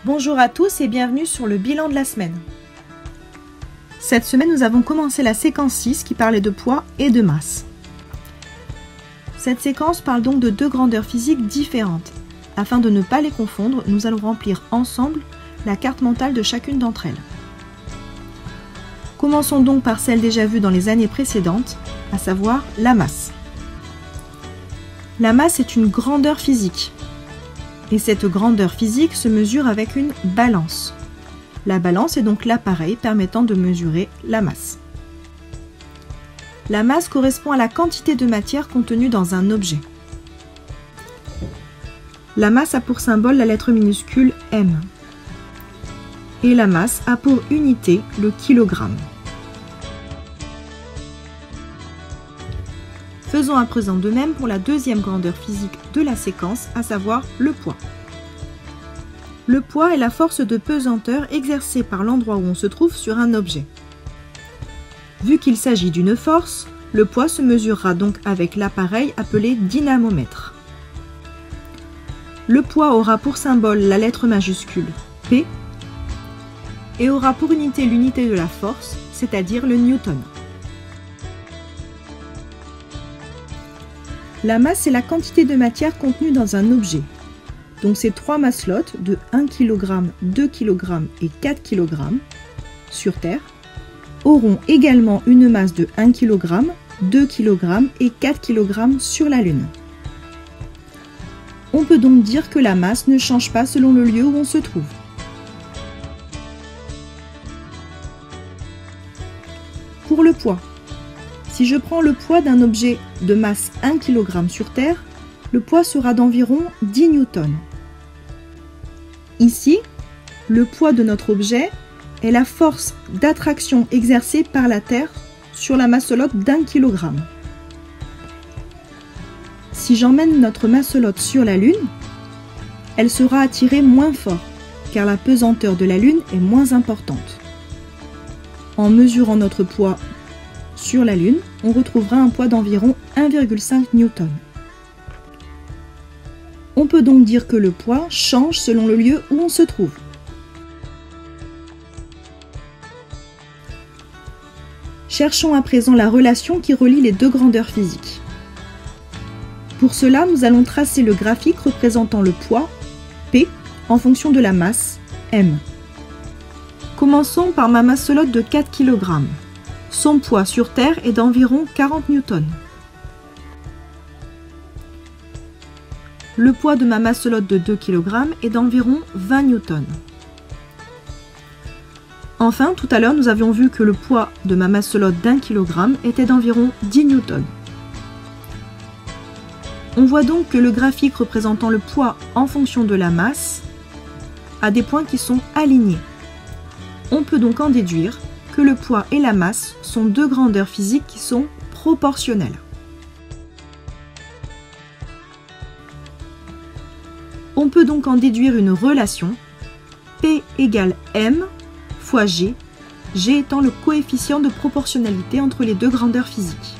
Bonjour à tous et bienvenue sur le bilan de la semaine. Cette semaine, nous avons commencé la séquence 6 qui parlait de poids et de masse. Cette séquence parle donc de deux grandeurs physiques différentes. Afin de ne pas les confondre, nous allons remplir ensemble la carte mentale de chacune d'entre elles. Commençons donc par celle déjà vue dans les années précédentes, à savoir la masse. La masse est une grandeur physique. Et cette grandeur physique se mesure avec une balance. La balance est donc l'appareil permettant de mesurer la masse. La masse correspond à la quantité de matière contenue dans un objet. La masse a pour symbole la lettre minuscule m. Et la masse a pour unité le kilogramme. Faisons à présent de même pour la deuxième grandeur physique de la séquence, à savoir le poids. Le poids est la force de pesanteur exercée par l'endroit où on se trouve sur un objet. Vu qu'il s'agit d'une force, le poids se mesurera donc avec l'appareil appelé dynamomètre. Le poids aura pour symbole la lettre majuscule P et aura pour unité l'unité de la force, c'est-à-dire le newton. La masse est la quantité de matière contenue dans un objet. Donc ces trois masselots de 1 kg, 2 kg et 4 kg sur Terre auront également une masse de 1 kg, 2 kg et 4 kg sur la Lune. On peut donc dire que la masse ne change pas selon le lieu où on se trouve. Pour le poids, si je prends le poids d'un objet de masse 1 kg sur Terre, le poids sera d'environ 10 newtons. Ici, le poids de notre objet est la force d'attraction exercée par la Terre sur la masselotte d'1 kg. Si j'emmène notre masselotte sur la Lune, elle sera attirée moins fort, car la pesanteur de la Lune est moins importante. En mesurant notre poids sur la Lune, on retrouvera un poids d'environ 1,5 newton. On peut donc dire que le poids change selon le lieu où on se trouve. Cherchons à présent la relation qui relie les deux grandeurs physiques. Pour cela, nous allons tracer le graphique représentant le poids, P, en fonction de la masse, M. Commençons par ma masselotte de 4 kg. Son poids sur Terre est d'environ 40 newtons. Le poids de ma masselotte de 2 kg est d'environ 20 newtons. Enfin, tout à l'heure, nous avions vu que le poids de ma masselotte d'1 kg était d'environ 10 newtons. On voit donc que le graphique représentant le poids en fonction de la masse a des points qui sont alignés. On peut donc en déduire que le poids et la masse sont deux grandeurs physiques qui sont proportionnelles. On peut donc en déduire une relation P égale M fois G, G étant le coefficient de proportionnalité entre les deux grandeurs physiques.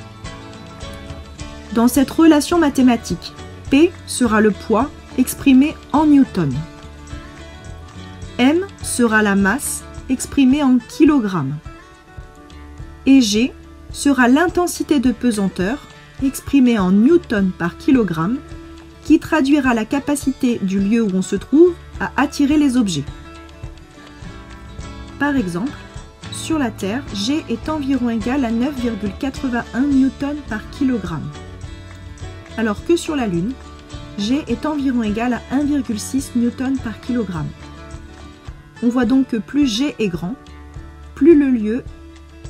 Dans cette relation mathématique, P sera le poids exprimé en newtons. M sera la masse exprimée en kilogrammes. Et G sera l'intensité de pesanteur exprimée en newtons par kilogramme qui traduira la capacité du lieu où on se trouve à attirer les objets. Par exemple, sur la Terre, G est environ égal à 9,81 newtons par kilogramme, alors que sur la Lune, G est environ égal à 1,6 newtons par kilogramme. On voit donc que plus G est grand, plus le lieu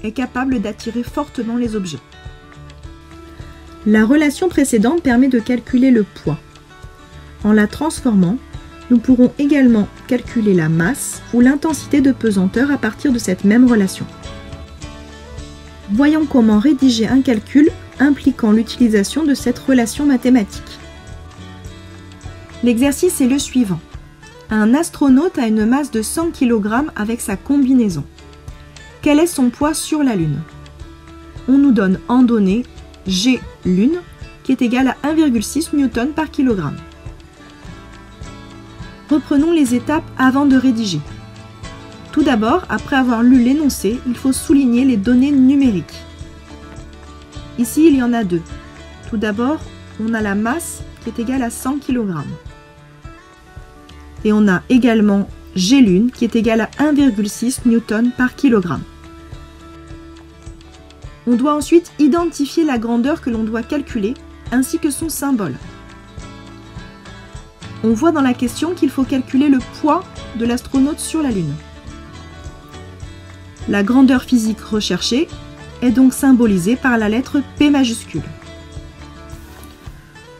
est capable d'attirer fortement les objets. La relation précédente permet de calculer le poids. En la transformant, nous pourrons également calculer la masse ou l'intensité de pesanteur à partir de cette même relation. Voyons comment rédiger un calcul impliquant l'utilisation de cette relation mathématique. L'exercice est le suivant. Un astronaute a une masse de 100 kg avec sa combinaison. Quel est son poids sur la Lune? On nous donne en données G Lune qui est égal à 1,6 newton par kilogramme. Reprenons les étapes avant de rédiger. Tout d'abord, après avoir lu l'énoncé, il faut souligner les données numériques. Ici, il y en a deux. Tout d'abord, on a la masse qui est égale à 100 kg. Et on a également G lune qui est égale à 1,6 Newton par kg. On doit ensuite identifier la grandeur que l'on doit calculer ainsi que son symbole. On voit dans la question qu'il faut calculer le poids de l'astronaute sur la Lune. La grandeur physique recherchée est donc symbolisée par la lettre P majuscule.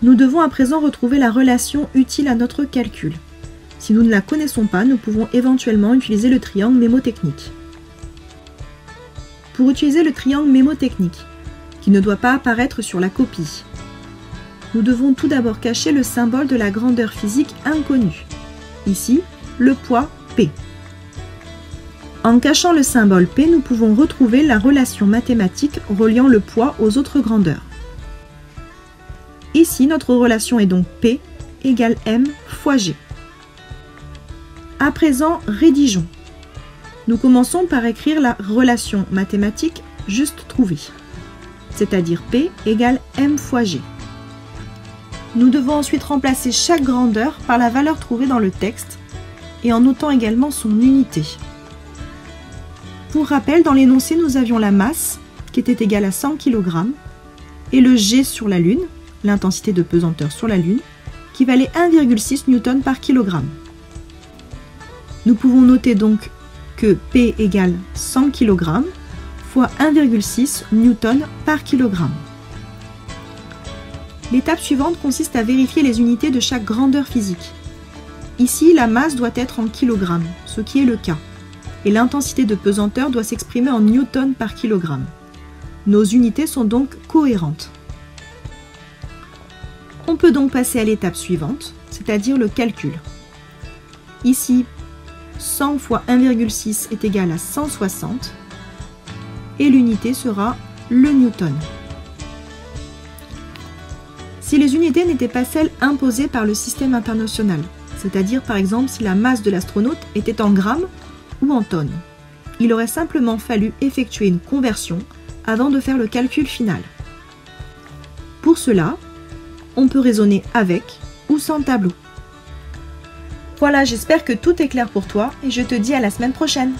Nous devons à présent retrouver la relation utile à notre calcul. Si nous ne la connaissons pas, nous pouvons éventuellement utiliser le triangle mémotechnique. Pour utiliser le triangle mémotechnique, qui ne doit pas apparaître sur la copie, nous devons tout d'abord cacher le symbole de la grandeur physique inconnue. Ici, le poids P. En cachant le symbole P, nous pouvons retrouver la relation mathématique reliant le poids aux autres grandeurs. Ici, notre relation est donc P égale M fois G. À présent, rédigeons. Nous commençons par écrire la relation mathématique juste trouvée, c'est-à-dire P égale M fois G. Nous devons ensuite remplacer chaque grandeur par la valeur trouvée dans le texte et en notant également son unité. Pour rappel, dans l'énoncé, nous avions la masse qui était égale à 100 kg et le G sur la Lune, l'intensité de pesanteur sur la Lune, qui valait 1,6 Newton par kg. Nous pouvons noter donc que P égale 100 kg fois 1,6 Newton par kg. L'étape suivante consiste à vérifier les unités de chaque grandeur physique. Ici, la masse doit être en kilogrammes, ce qui est le cas, et l'intensité de pesanteur doit s'exprimer en newton par kilogramme. Nos unités sont donc cohérentes. On peut donc passer à l'étape suivante, c'est-à-dire le calcul. Ici, 100 fois 1,6 est égal à 160, et l'unité sera le newton. Si les unités n'étaient pas celles imposées par le système international, c'est-à-dire par exemple si la masse de l'astronaute était en grammes ou en tonnes, il aurait simplement fallu effectuer une conversion avant de faire le calcul final. Pour cela, on peut raisonner avec ou sans tableau. Voilà, j'espère que tout est clair pour toi et je te dis à la semaine prochaine.